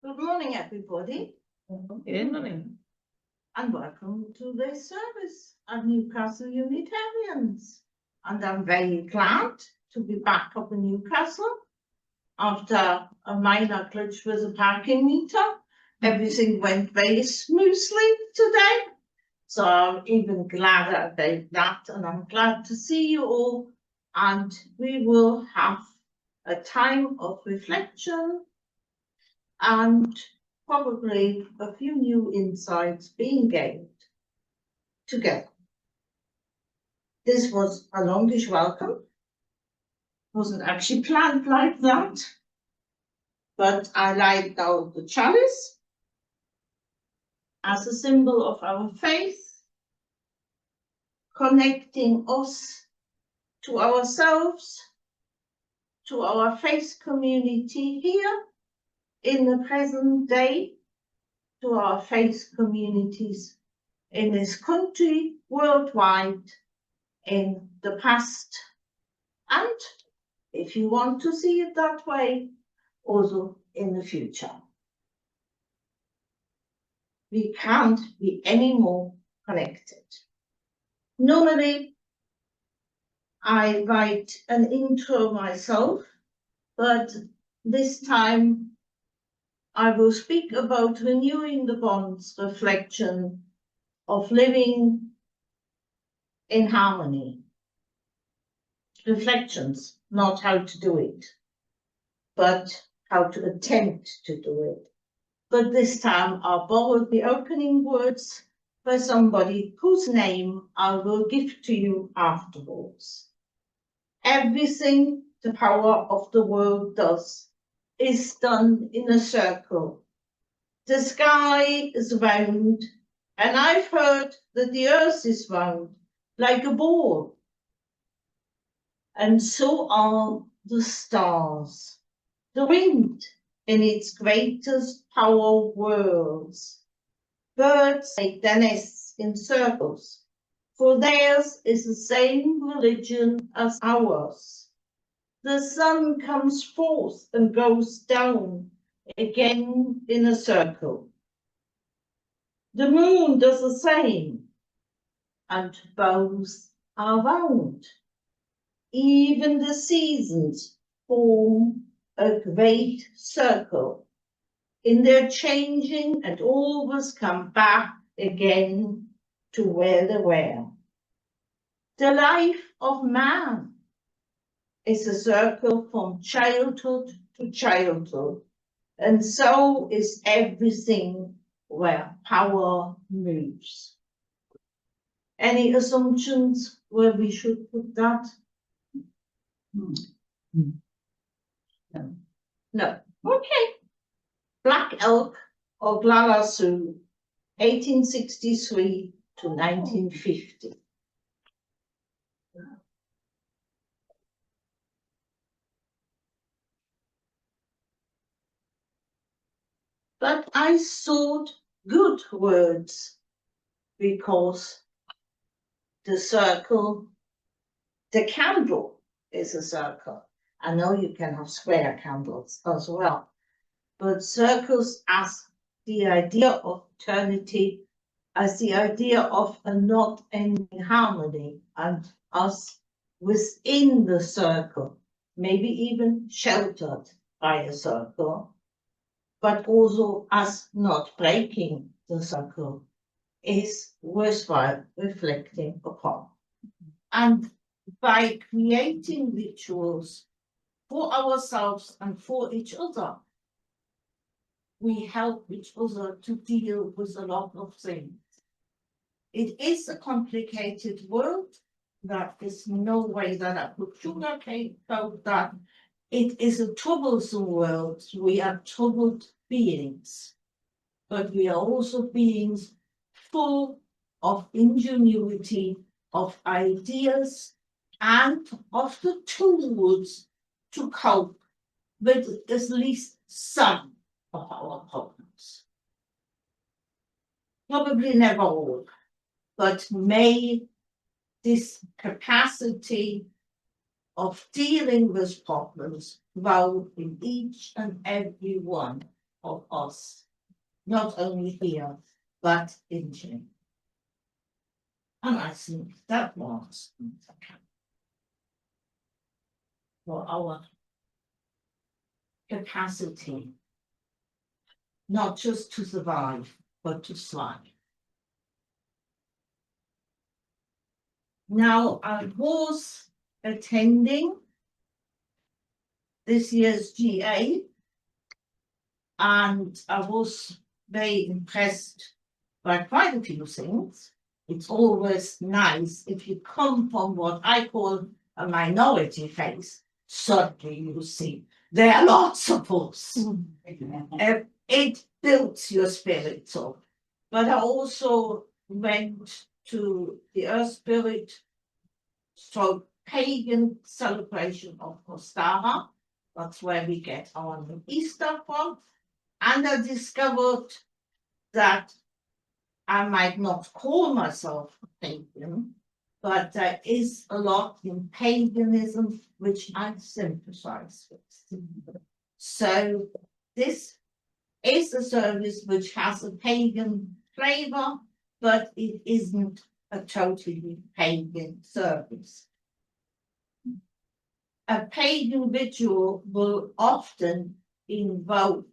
Good morning, everybody, Good morning. and welcome to this service at Newcastle Unitarians. And I'm very glad to be back up in Newcastle after a minor glitch with the parking meter. Everything went very smoothly today, so I'm even gladder about that, and I'm glad to see you all. And we will have a time of reflection and probably a few new insights being gained together. This was a longish welcome. Wasn't actually planned like that, but I light out the chalice as a symbol of our faith, connecting us to ourselves, to our faith community here in the present day, to our faith communities in this country, worldwide, in the past, and if you want to see it that way, also in the future. We can't be any more connected. Normally, I write an intro myself, but this time I will speak about renewing the bonds reflection of living in harmony. Reflections, not how to do it, but how to attempt to do it. But this time I'll borrow the opening words by somebody whose name I will give to you afterwards. Everything the power of the world does is done in a circle. The sky is round, and I've heard that the earth is round like a ball. And so are the stars. The wind in its greatest power whirls. Birds make their nests in circles, for theirs is the same religion as ours. The sun comes forth and goes down again in a circle. The moon does the same, and both are round. Even the seasons form a great circle. In their changing and always come back again to where they were. The life of man is a circle from childhood to childhood, and so is everything where power moves. Any assumptions where we should put that? No. Okay. Black Elk or Glala Sioux, 1863 to 1950. But I sought good words because the circle, the candle is a circle. I know you can have square candles as well, but circles as the idea of eternity, as the idea of a not ending harmony, and us within the circle, maybe even sheltered by a circle, but also us not breaking the circle, is worthwhile reflecting upon. And by creating rituals for ourselves and for each other, we help each other to deal with a lot of things. It is a complicated world. That is no way that I could sugarcoat that. It is a troublesome world. We are troubled beings, but we are also beings full of ingenuity, of ideas, and of the tools to cope with at least some of our problems. Probably never all, but may this capacity of dealing with problems grow in each and every one of us, not only here, but in June. And I think that was for our capacity, not just to survive, but to thrive. Now, I was attending this year's GA, and I was very impressed by quite a few things. It's always nice if you come from what I call a minority faith. Certainly, you see there are lots of us. It builds your spirit up. But I also went to the Earth Spirit, so pagan celebration of Ostara. That's where we get our Easter from. And I discovered that I might not call myself a pagan, but there is a lot in paganism which I sympathize with. So this is a service which has a pagan flavor, but it isn't a totally pagan service. A pagan ritual will often invoke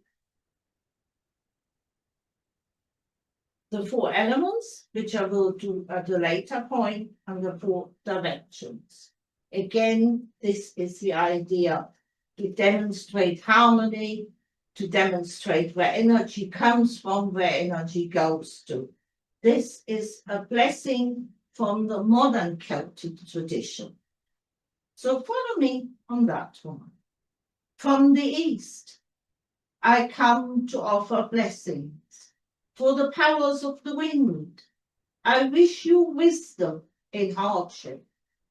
the four elements, which I will do at a later point, and the four directions. Again, this is the idea to demonstrate harmony, to demonstrate where energy comes from, where energy goes to. This is a blessing from the modern Celtic tradition. So follow me on that one. From the East, I come to offer blessings. For the powers of the wind, I wish you wisdom in hardship,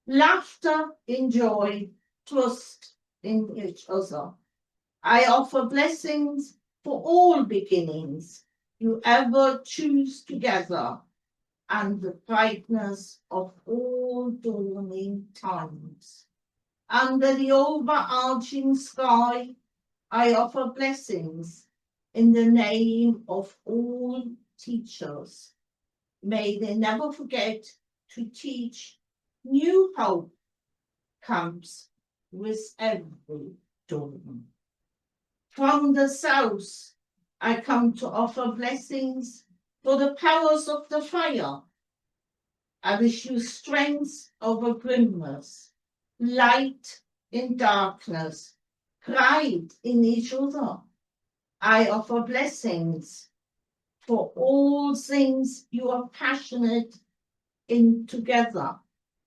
laughter in joy, trust in each other. I offer blessings for all beginnings you ever choose together, and the brightness of all dawning times. Under the overarching sky, I offer blessings in the name of all teachers. May they never forget to teach. New hope comes with every dawn. From the south, I come to offer blessings for the powers of the fire. I wish you strength over grimness, light in darkness, pride in each other. I offer blessings for all things you are passionate in together,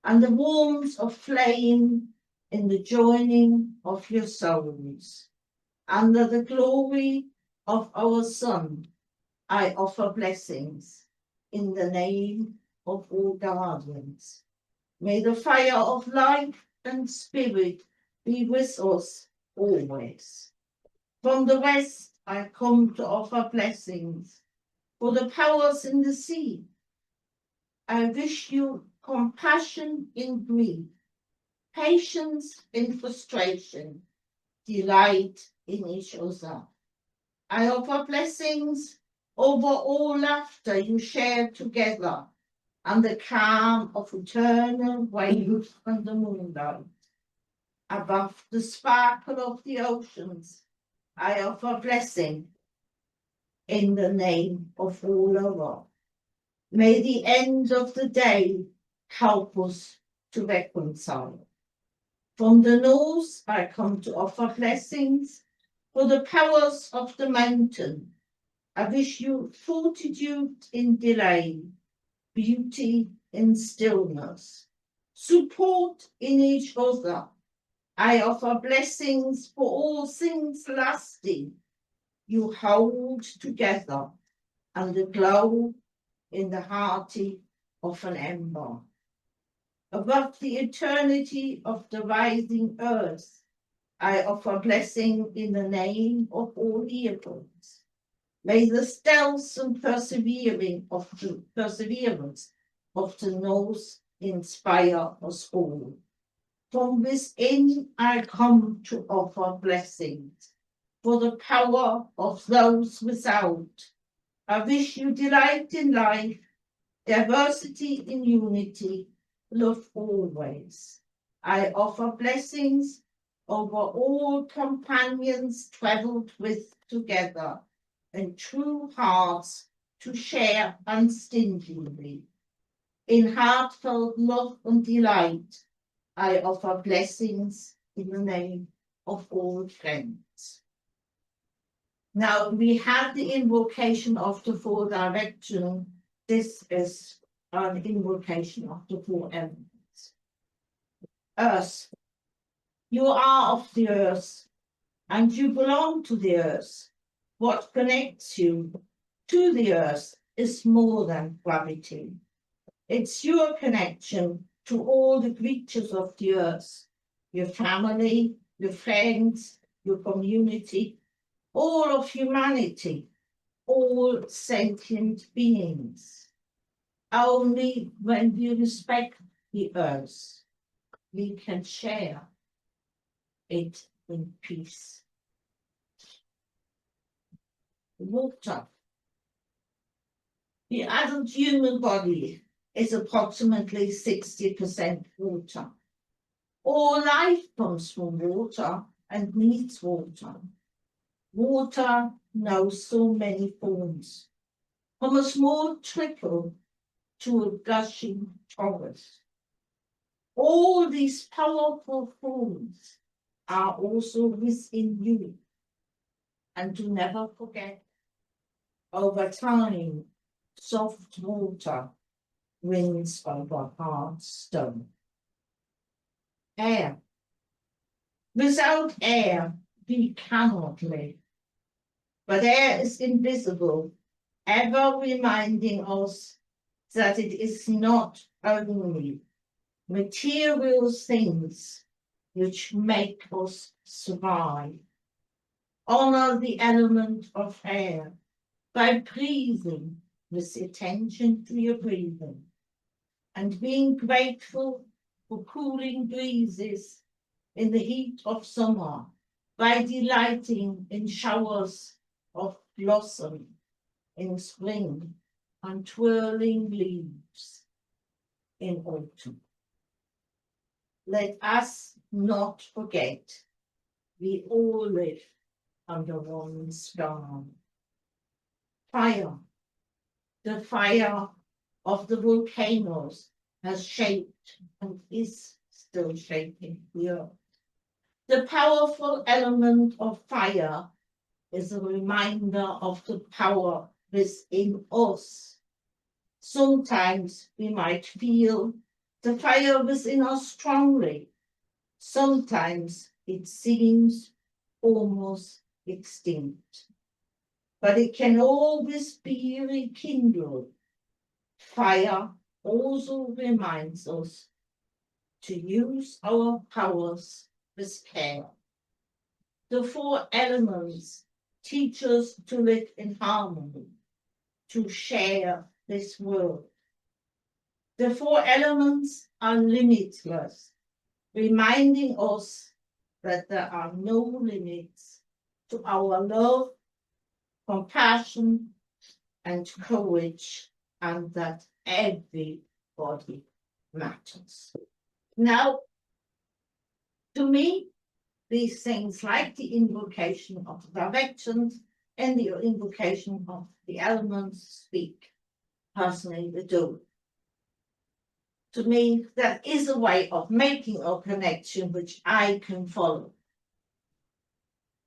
and the warmth of flame in the joining of your souls. Under the glory of our Son, I offer blessings in the name of all guardians. May the fire of life and spirit be with us always. From the west, I come to offer blessings for the powers in the sea. I wish you compassion in grief, patience in frustration, delight in each other. I offer blessings over all laughter you share together, and the calm of eternal waves under moonlight. Above the sparkle of the oceans, I offer blessing in the name of all over. May the end of the day help us to reconcile. From the north, I come to offer blessings for the powers of the mountain. I wish you fortitude in delay, beauty in stillness, support in each other. I offer blessings for all things lasting you hold together, and the glow in the hearty of an ember. Above the eternity of the rising earth, I offer blessing in the name of all earbuds. May the stealth and perseverance of the north inspire us all. From within I come to offer blessings for the power of those without. I wish you delight in life, diversity in unity, love always. I offer blessings over all companions travelled with together, and true hearts to share unstingingly. In heartfelt love and delight, I offer blessings in the name of all friends. Now we have the invocation of the four directions. This is an invocation of the four elements. Earth. You are of the earth, and you belong to the earth. What connects you to the earth is more than gravity. It's your connection to all the creatures of the earth, your family, your friends, your community, all of humanity, all sentient beings. Only when we respect the earth, we can share it in peace. Water. The adult human body is approximately 60% water. All life comes from water and needs water. Water knows so many forms, from a small trickle to a gushing torrent. All these powerful forms are also within you. And to never forget, over time, soft water wins over hard stone. Air. Without air, we cannot live. But air is invisible, ever reminding us that it is not only material things which make us survive. Honor the element of air by breathing with attention to your breathing and being grateful for cooling breezes in the heat of summer by delighting in showers of blossom in spring and twirling leaves in autumn. Let us not forget, we all live under one star. Fire. The fire of the volcanoes has shaped and is still shaping the earth. The powerful element of fire is a reminder of the power within us. Sometimes we might feel the fire within us strongly. Sometimes it seems almost extinct, but it can always be rekindled. Fire also reminds us to use our powers with care. The four elements teach us to live in harmony, to share this world. The four elements are limitless, reminding us that there are no limits to our love, compassion, and courage, and that everybody matters. Now, to me, these things like the invocation of the directions and the invocation of the elements speak. Personally, they do. To me, that is a way of making a connection which I can follow.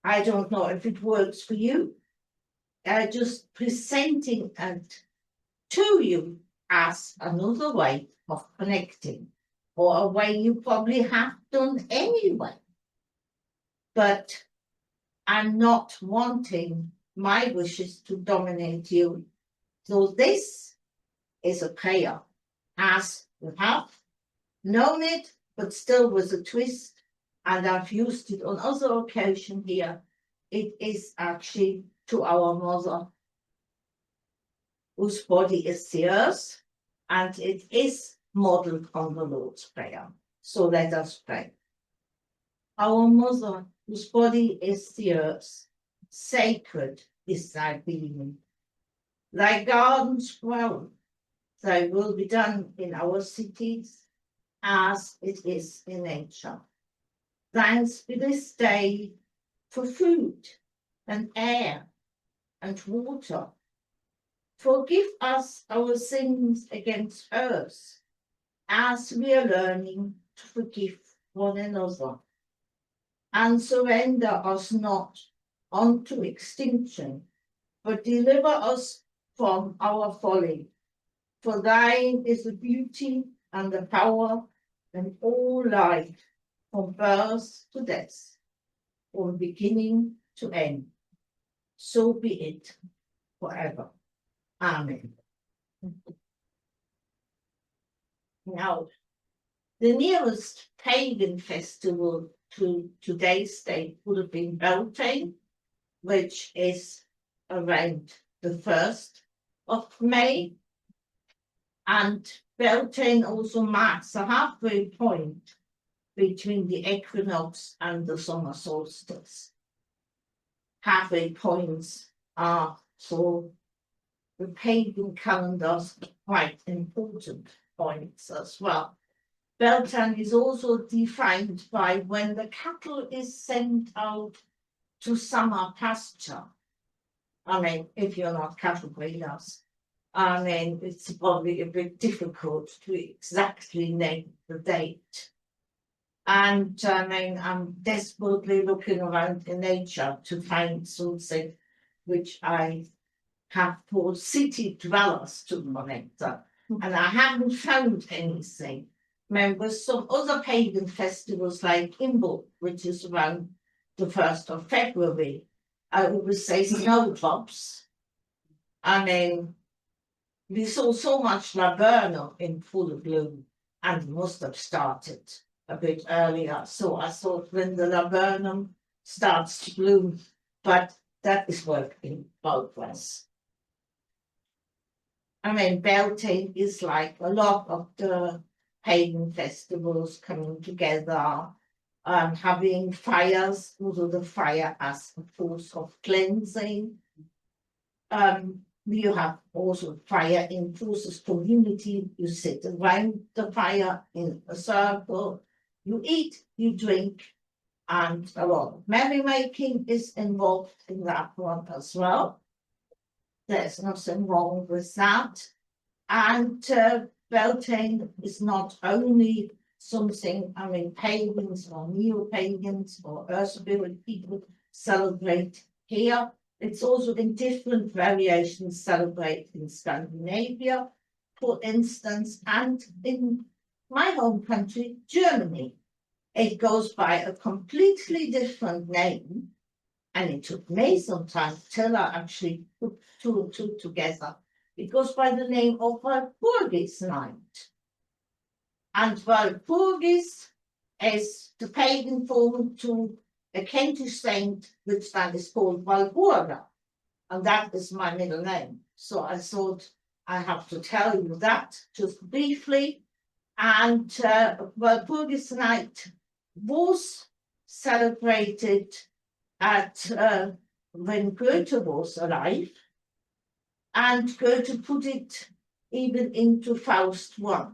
I don't know if it works for you. Just presenting it to you as another way of connecting, or a way you probably have done anyway. But I'm not wanting my wishes to dominate you. So this is a prayer, as you have known it, but still with a twist, and I've used it on other occasions here. It is actually to our mother, whose body is the earth, and it is modeled on the Lord's Prayer. So let us pray. Our mother, whose body is the earth, sacred is thy being. Thy gardens grow, thy will be done in our cities as it is in nature. Thanks be this day for food and air and water. Forgive us our sins against us, as we are learning to forgive one another. And surrender us not unto extinction, but deliver us from our folly. For thine is the beauty and the power and all life, from birth to death, from beginning to end. So be it forever. Amen. Now, the nearest pagan festival to today's date would have been Beltane, which is around the 1st of May. And Beltane also marks a halfway point between the equinox and the summer solstice. Halfway points are, for the pagan calendars, quite important points as well. Beltane is also defined by when the cattle is sent out to summer pasture. I mean, if you're not cattle breeders, I mean, it's probably a bit difficult to exactly name the date. And I mean, I'm desperately looking around in nature to find something which I have for city dwellers to monitor, and I haven't found anything. Remember, some other pagan festivals like Imbolc, which is around the 1st of February, I would say snowdrops. I mean, we saw so much laburnum in full bloom, and it must have started a bit earlier. So I thought when the laburnum starts to bloom, but that is work in progress. I mean, Beltane is like a lot of the pagan festivals coming together, having fires, also the fire as a force of cleansing. You have also fire in forces community. You sit around the fire in a circle, you eat, you drink, and a lot of merrymaking is involved in that one as well. There's nothing wrong with that. And Beltane is not only something, I mean, pagans or neo-pagans or earth-spirit people celebrate here. It's also in different variations celebrated in Scandinavia, for instance, and in my home country, Germany. It goes by a completely different name, and it took me some time till I actually put two and two together. It goes by the name of Walpurgis night. And Walpurgis is the pagan form to a Kentish saint, which then is called Walpurga, and that is my middle name. So I thought I have to tell you that just briefly. And Walpurgis night was celebrated at when Goethe was alive, and Goethe put it even into Faust I,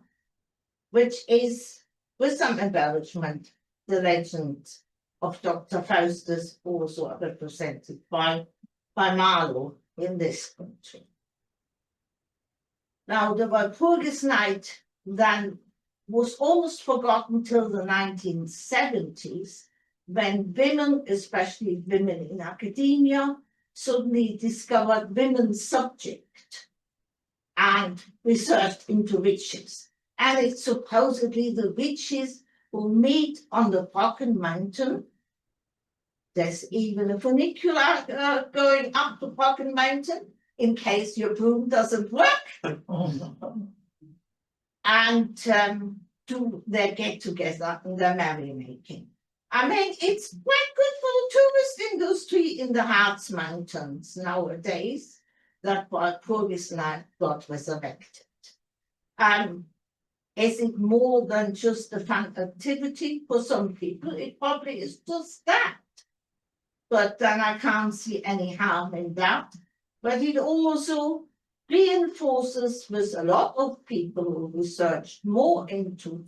which is, with some embellishment, the legend of Dr. Faustus, also represented by Marlowe in this country. Now, the Walpurgis night then was almost forgotten till the 1970s, when women, especially women in academia, suddenly discovered women's subject and researched into witches. And it's supposedly the witches who meet on the Brocken Mountain. There's even a funicular going up the Brocken Mountain in case your broom doesn't work. And do their get-together and their merrymaking. I mean, it's quite good for the tourist industry in the Harz Mountains nowadays that Walpurgis night got resurrected. Is it more than just a fun activity? For some people, it probably is just that. but then I can't see any harm in that. But it also reinforces with a lot of people who researched more into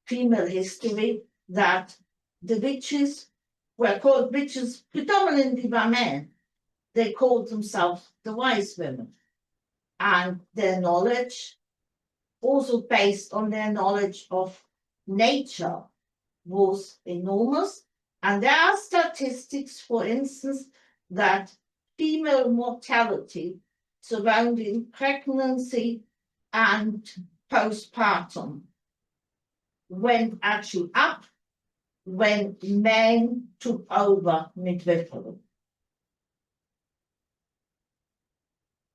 female history that the witches were called witches predominantly by men. They called themselves the wise women, and their knowledge, also based on their knowledge of nature, was enormous. And there are statistics, for instance, that female mortality surrounding pregnancy and postpartum went actually up when men took over midwifery.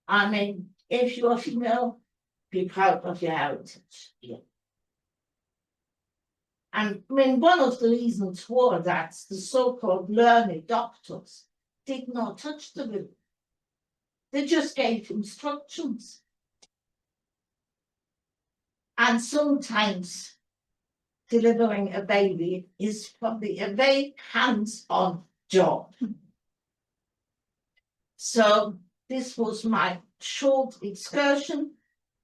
I mean, if you're female, be proud of your heritage. Yeah. And I mean, one of the reasons for that, the so-called learned doctors did not touch the women. They just gave instructions. And sometimes delivering a baby is probably a very hands-on job. So this was my short excursion,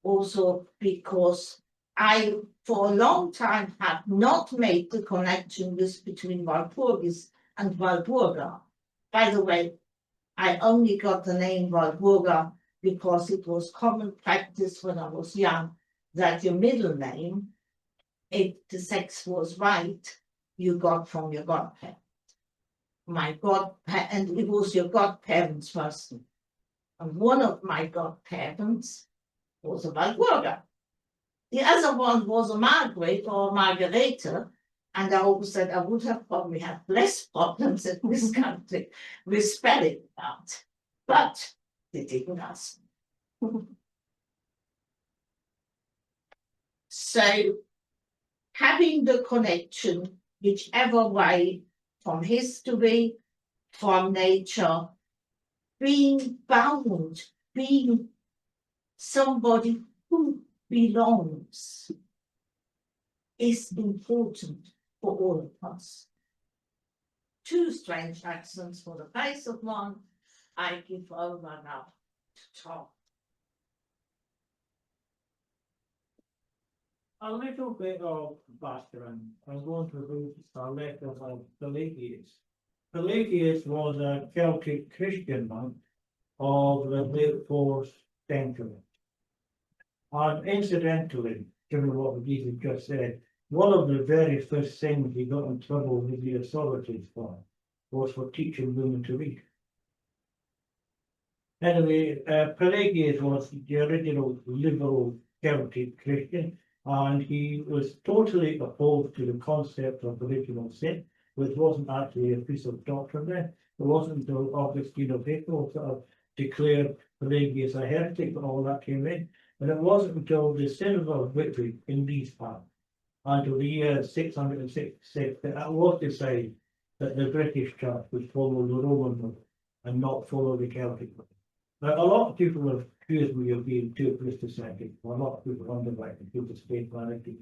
also because I, for a long time, have not made the connection between Walpurgis and Walburga. By the way, I only got the name Walburga because it was common practice when I was young that your middle name, if the sex was right, you got from your godparent. And it was your godparents first. And one of my godparents was a Walburga. The other one was a Margaret or Margareta, and I always said I would have probably had less problems in this country with spelling that, but they didn't ask. So having the connection, whichever way, from history, from nature, being bound, being somebody who belongs, is important for all of us. Two strange accents for the place of one. I give over now to Tom. A little bit of background. I'm going to read a letter of Pelagius. Pelagius was a Celtic Christian monk of the late 4th century. And incidentally, given what Jesus just said, one of the very first things he got in trouble with the authorities for was for teaching women to read. Anyway, Pelagius was the original liberal Celtic Christian, and he was totally opposed to the concept of original sin, which wasn't actually a piece of doctrine then. It wasn't until Augustine of Hippo sort of declared Pelagius a heretic and all that came in. And it wasn't until the Synod of Victory in these parts, until the year 666, that it was decided that the British Church would follow the Roman one and not follow the Celtic one. Now, a lot of people have accused me of being too Christocentric. A lot of people wonder why the people state vanity.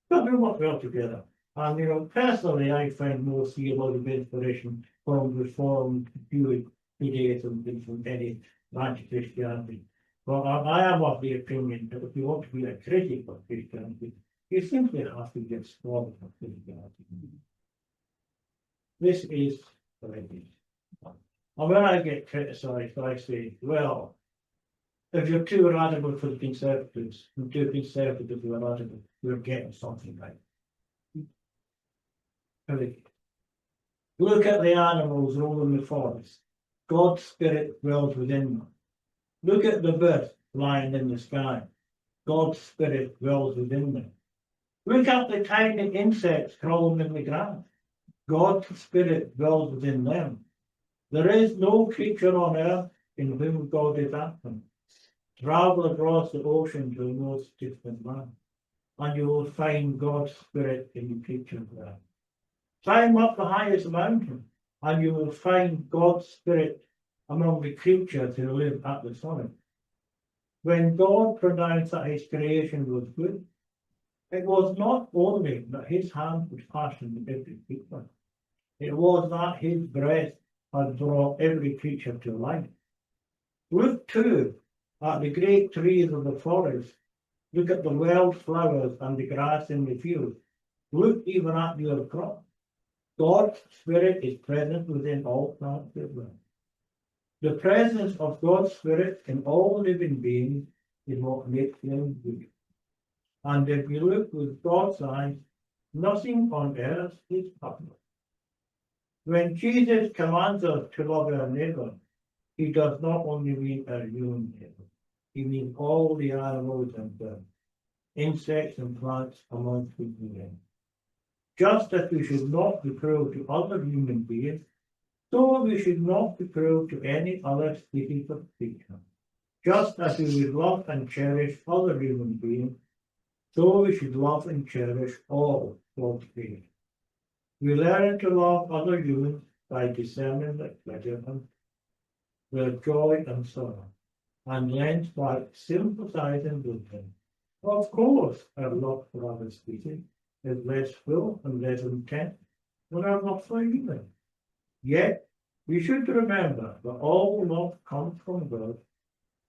But we work well together. And, you know, personally, I find more theological inspiration from Reformed Judaism than from any anti-Christianity. But I am of the opinion that if you want to be a critic of Christianity, you simply have to get stronger for Christianity. This is Pelagius. And when I get criticised, I say, well, if you're too radical for the Conservatives, and too conservative for the radical, you're getting something right. Look at the animals roaming the forest. God's spirit dwells within them. Look at the birds flying in the sky. God's spirit dwells within them. Look at the tiny insects crawling in the grass. God's spirit dwells within them. There is no creature on earth in whom God is absent. Travel across the ocean to the most distant land, and you will find God's spirit in the creatures there. Climb up the highest mountain, and you will find God's spirit among the creatures who live at the summit. When God pronounced that his creation was good, it was not only that his hand was fashioned in every creature, it was that his breath has brought every creature to life. Look too at the great trees of the forest. Look at the wild flowers and the grass in the field. Look even at your crop. God's Spirit is present within all plants as well. The presence of God's Spirit in all living beings is what makes them good. And if you look with God's eyes, nothing on earth is public. When Jesus commands us to love our neighbour, he does not only mean our human neighbour, he means all the animals and birds, insects and plants amongst which we live. Just as we should not be cruel to other human beings, so we should not be cruel to any other species of creature. Just as we would love and cherish other human beings, so we should love and cherish all God's creation. We learn to love other humans by discerning their pleasure and their joy and sorrow, and then by sympathizing with them. Of course, our love for other species is less full and less intense than our love for humans. Yet, we should remember that all love comes from God,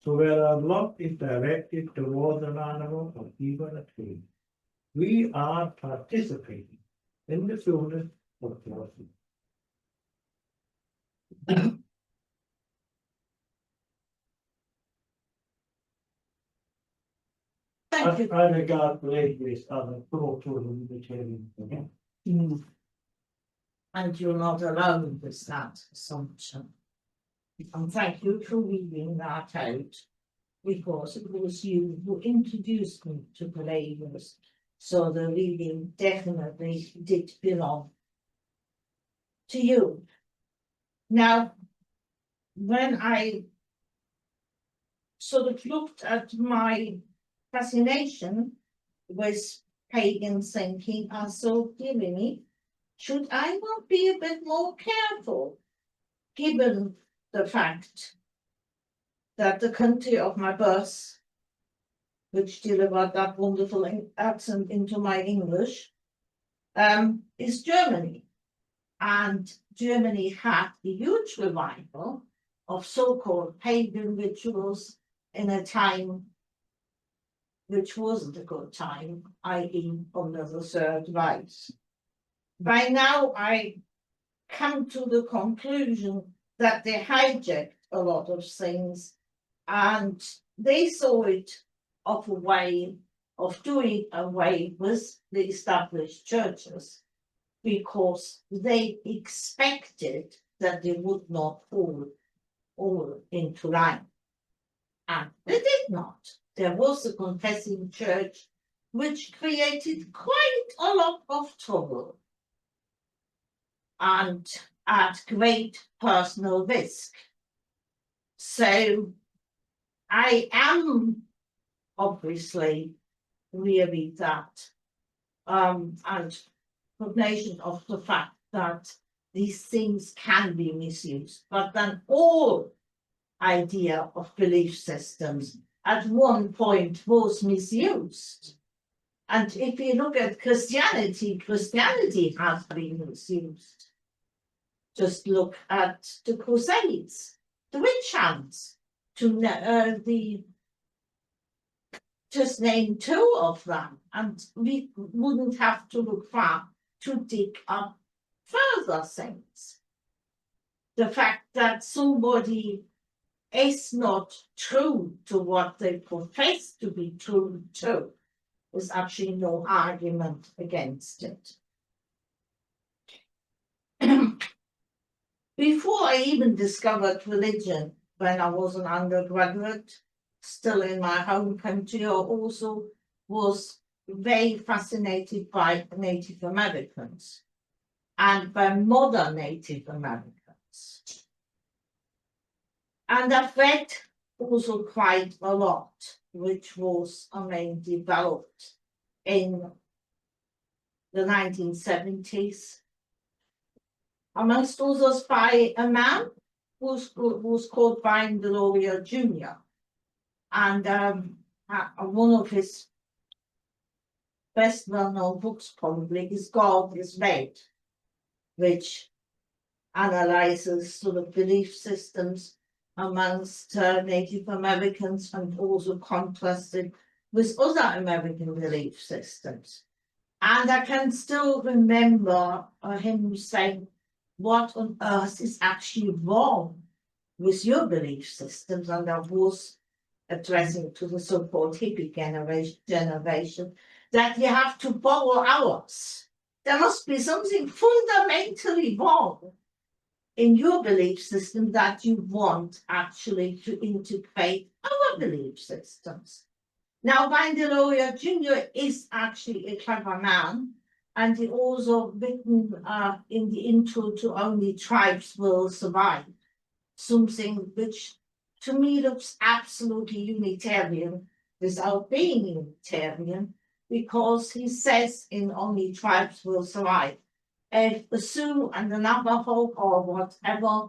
so where our love is directed towards an animal or even a tree, we are participating in the fullness of God's love. Thank you. I regard Pelagius as a proto-Unitarian. And you're not alone with that assumption. And thank you for reading that out, because it was you who introduced me to Pelagius, so the reading definitely did belong to you. Now, when I sort of looked at my fascination with pagan thinking, I thought, dear me, should I not be a bit more careful, given the fact that the country of my birth, which delivered that wonderful accent into my English, is Germany. And Germany had a huge revival of so-called pagan rituals in a time which wasn't a good time, i.e. under the Third Reich. By now, I come to the conclusion that they hijacked a lot of things, and they saw it of a way of doing away with the established churches, because they expected that they would not fall into line. And they did not. There was a confessing church which created quite a lot of trouble and at great personal risk. So I am obviously weary that and cognizant of the fact that these things can be misused, but then all idea of belief systems at one point was misused. And if you look at Christianity, Christianity has been misused. Just look at the Crusades, the witch hunts, just name two of them, and we wouldn't have to look far to dig up further things. The fact that somebody is not true to what they profess to be true to is actually no argument against it. Before I even discovered religion, when I was an undergraduate, still in my home country, I also was very fascinated by Native Americans and by modern Native Americans. And I've read also quite a lot, which was developed in the 1970s. Amongst others by a man who was called Vine Deloria Jr. And one of his best well-known books probably is God is Red, which analyzes sort of belief systems amongst Native Americans and also contrasted with other American belief systems. And I can still remember him saying, what on earth is actually wrong with your belief systems? And I was addressing to the so-called hippie generation that you have to borrow ours. There must be something fundamentally wrong in your belief system that you want actually to integrate our belief systems. Now, Vandeloya Jr. is actually a clever man, and he also written in the intro to Only Tribes Will Survive, something which to me looks absolutely Unitarian without being Unitarian, because he says in Only Tribes Will Survive, if the Sioux and the Navajo or whatever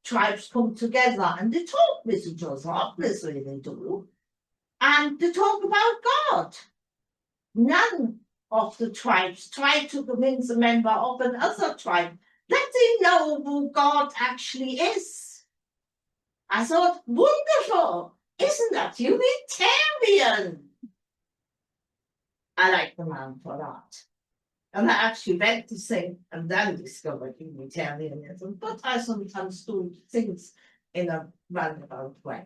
tribes come together and they talk with each other, obviously they do, and they talk about God. None of the tribes try to convince a member of another tribe that they know who God actually is. I thought, wonderful, isn't that Unitarian? I like the man for that. And I actually went to sing and then discovered Unitarianism, but I sometimes do things in a roundabout way.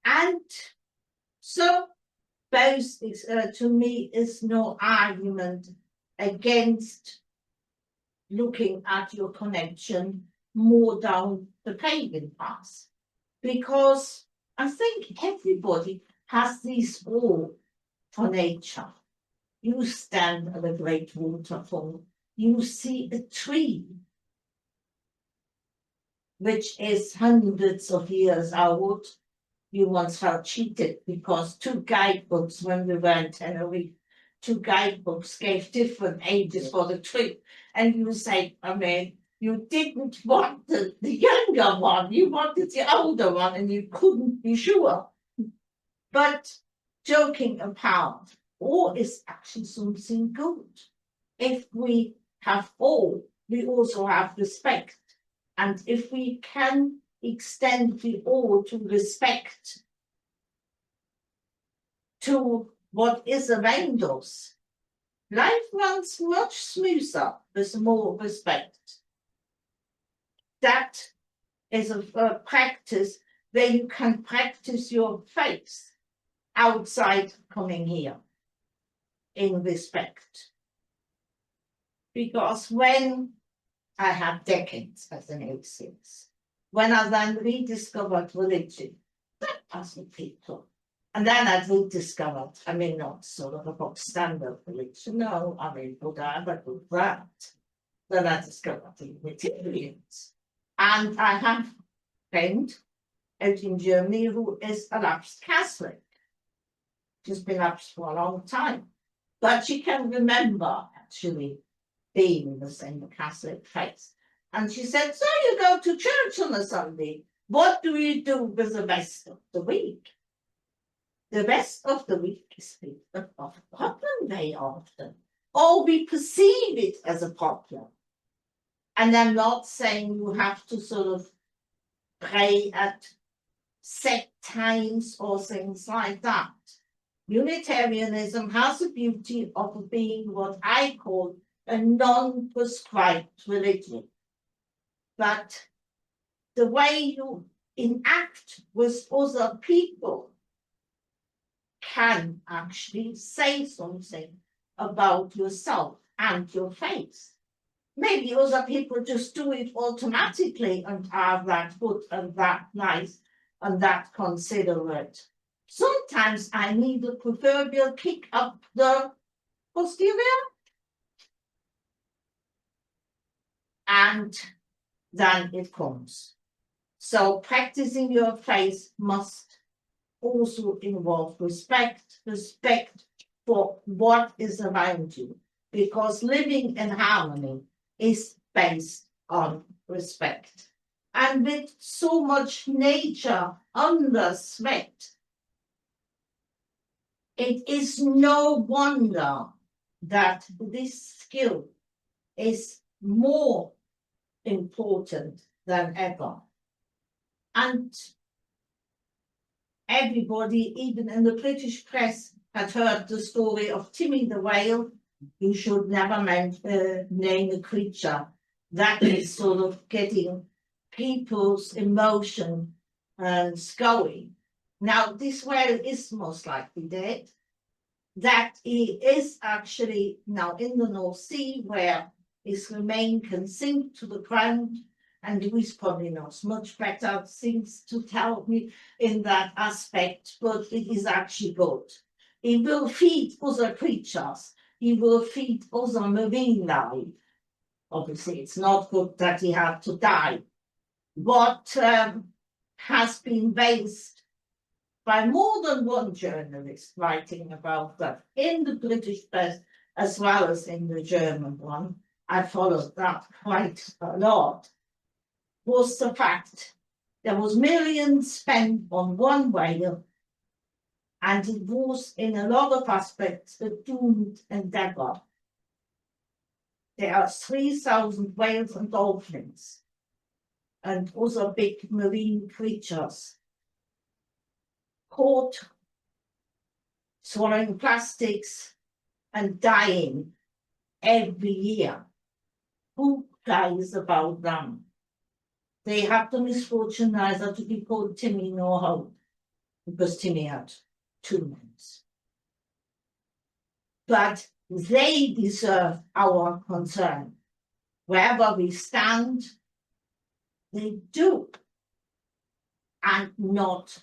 And so both to me is no argument against looking at your connection more down the pagan path, because I think everybody has this awe for nature. You stand at a great waterfall, you see a tree which is hundreds of years old. You once felt cheated because two guidebooks, when we were in Tenerife, two guidebooks gave different ages for the tree. And you say, I mean, you didn't want the younger one, you wanted the older one, and you couldn't be sure. But joking apart, awe is actually something good. If we have awe, we also have respect. And if we can extend the awe to respect to what is around us, life runs much smoother with more respect. That is a practice where you can practice your faith outside coming here in respect. Because when I had decades as an atheist, when I then rediscovered religion, that wasn't people. And then I rediscovered, I mean, not sort of a box standard religion, no, I mean, Buddha, but with that. Then I discovered the Unitarians. And I have a friend out in Germany who is a lapsed Catholic. She's been lapsed for a long time. But she can remember actually being in the same Catholic faith. And she said, so you go to church on a Sunday. What do you do with the rest of the week? The rest of the week is a problem very often. Or we perceive it as a problem. And I'm not saying you have to sort of pray at set times or things like that. Unitarianism has the beauty of being what I call a non-prescribed religion. But the way you enact with other people can actually say something about yourself and your faith. Maybe other people just do it automatically and are that good and that nice and that considerate. Sometimes I need a proverbial kick up the posterior. And then it comes. So practicing your faith must also involve respect for what is around you, because living in harmony is based on respect. And with so much nature under threat, it is no wonder that this skill is more important than ever. And everybody, even in the British press, had heard the story of Timmy the whale. You should never name a creature. That is sort of getting people's emotion going. Now, this whale is most likely dead. That he is actually now in the North Sea, where his remain can sink to the ground, and Louise probably knows much better things to tell me in that aspect, but it is actually good. He will feed other creatures. He will feed other marine life. Obviously, it's not good that he had to die. What has been based by more than one journalist writing about that in the British press as well as in the German one, I followed that quite a lot, was the fact there was millions spent on one whale, and it was in a lot of aspects a doomed endeavour. There are 3,000 whales and dolphins and other big marine creatures caught swallowing plastics and dying every year. Who cares about them? They have the misfortune neither to be called Timmy nor Hope, because Timmy had 2 names. But they deserve our concern. Wherever we stand, they do. And not,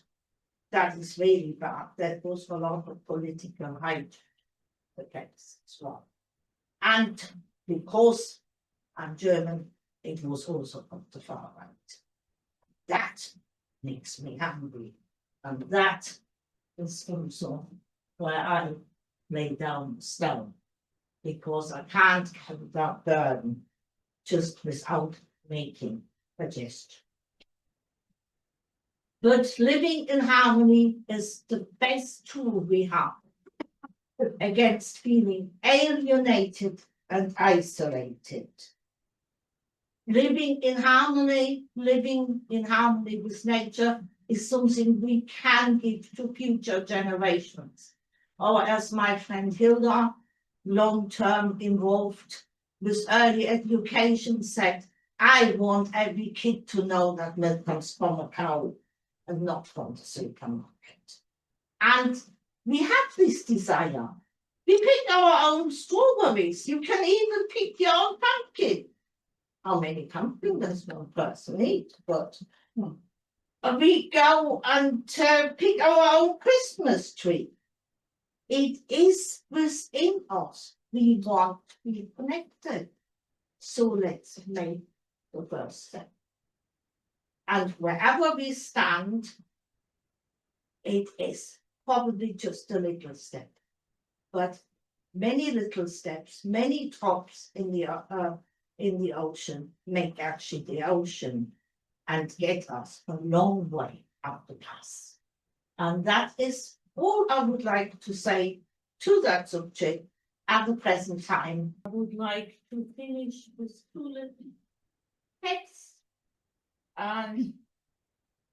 that is really bad. That was a lot of political hype effects as well. And because I'm German, it was also on the far right. That makes me angry. And that is also where I lay down the stone, because I can't have that burden just without making a gesture. But living in harmony is the best tool we have against feeling alienated and isolated. Living in harmony with nature is something we can give to future generations. Or as my friend Hilda, long-term involved with early education, said, I want every kid to know that milk comes from a cow and not from the supermarket. And we have this desire. We pick our own strawberries. You can even pick your own pumpkin. How many pumpkins does one person eat? But we go and pick our own Christmas tree. It is within us. We want to be connected. So let's make the first step. And wherever we stand, it is probably just a little step. But many little steps, many drops in the ocean make actually the ocean and get us a long way up the path. And that is all I would like to say to that subject at the present time. I would like to finish with 2 little texts. And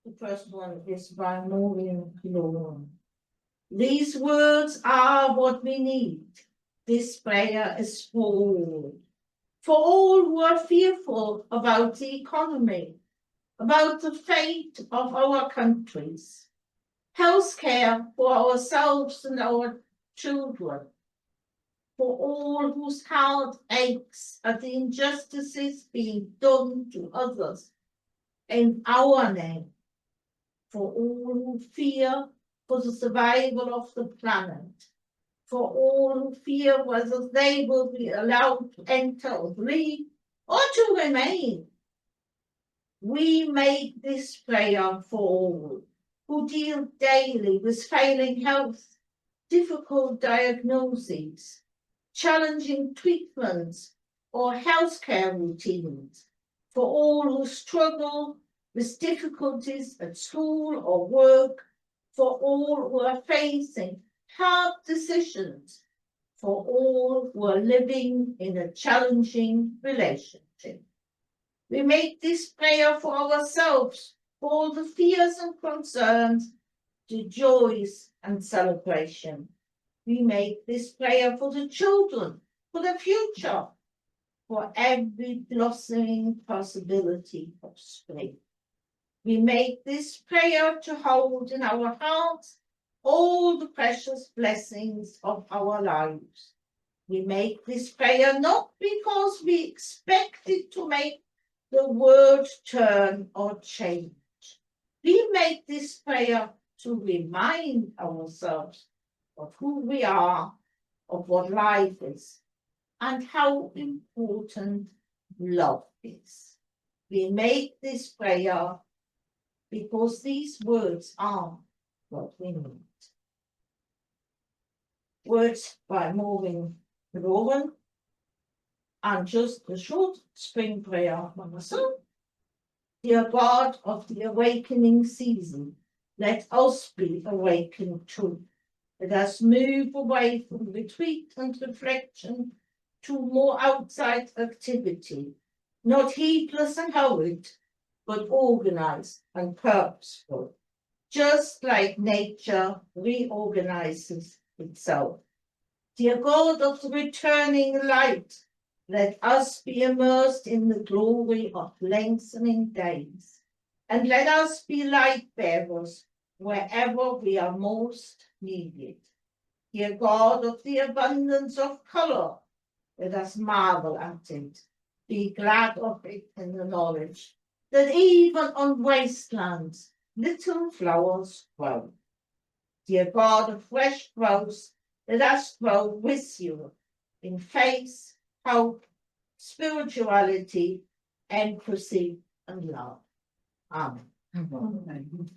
the first one is by Maureen Killoran. These words are what we need. This prayer is for all who are fearful about the economy, about the fate of our countries, health care for ourselves and our children, for all whose heart aches at the injustices being done to others in our name, for all who fear for the survival of the planet, for all who fear whether they will be allowed to enter or leave or to remain. We make this prayer for all who deal daily with failing health, difficult diagnoses, challenging treatments or healthcare routines, for all who struggle with difficulties at school or work, for all who are facing hard decisions, for all who are living in a challenging relationship. We make this prayer for ourselves, for all the fears and concerns, the joys and celebration. We make this prayer for the children, for the future, for every blossoming possibility of spring. We make this prayer to hold in our hearts all the precious blessings of our lives. We make this prayer not because we expect it to make the world turn or change. We make this prayer to remind ourselves of who we are, of what life is, and how important love is. We make this prayer because these words are what we need. Words by Maureen, and just a short spring prayer for myself. Dear God of the awakening season, let us be awakened too. Let us move away from retreat and reflection to more outside activity, not heedless and hurried, but organized and purposeful, just like nature reorganizes itself. Dear God of the returning light, let us be immersed in the glory of lengthening days, and let us be light bearers wherever we are most needed. Dear God of the abundance of color, let us marvel at it, be glad of it in the knowledge that even on wastelands little flowers grow. Dear God of fresh growth, let us grow with you in faith, hope, spirituality, empathy, and love. Amen.